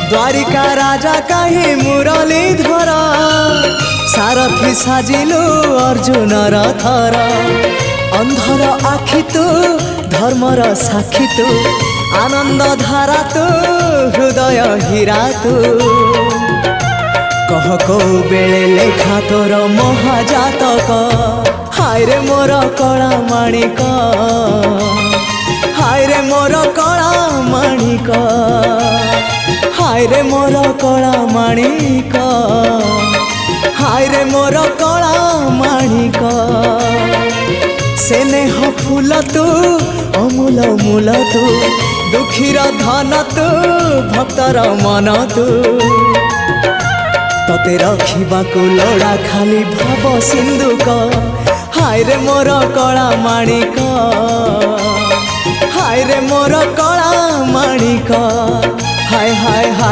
द्वारिका राजा कहीं मुरलीधर सारथी साजिलु अर्जुनर थर अंधर आखि तू धर्मर साक्षी तू आनंद धारा तू हृदय हीरा तू कह को बेले लेखा तोर महाजातक हाय रे मोर कला माणिक हाय रे मोर कला माणिक हाय रे मोर कला माणिक हाय रे मोर कला माणिक स्नेह फूल तू अमूल मूल तू दुखीर धन तू भक्तर मन तू तते रखिबाकू लोड़ा खाली भाव सिंधुक हाय रे मोर कला माणिक हाय रे मोर कला माणिक हाय हाय हाय।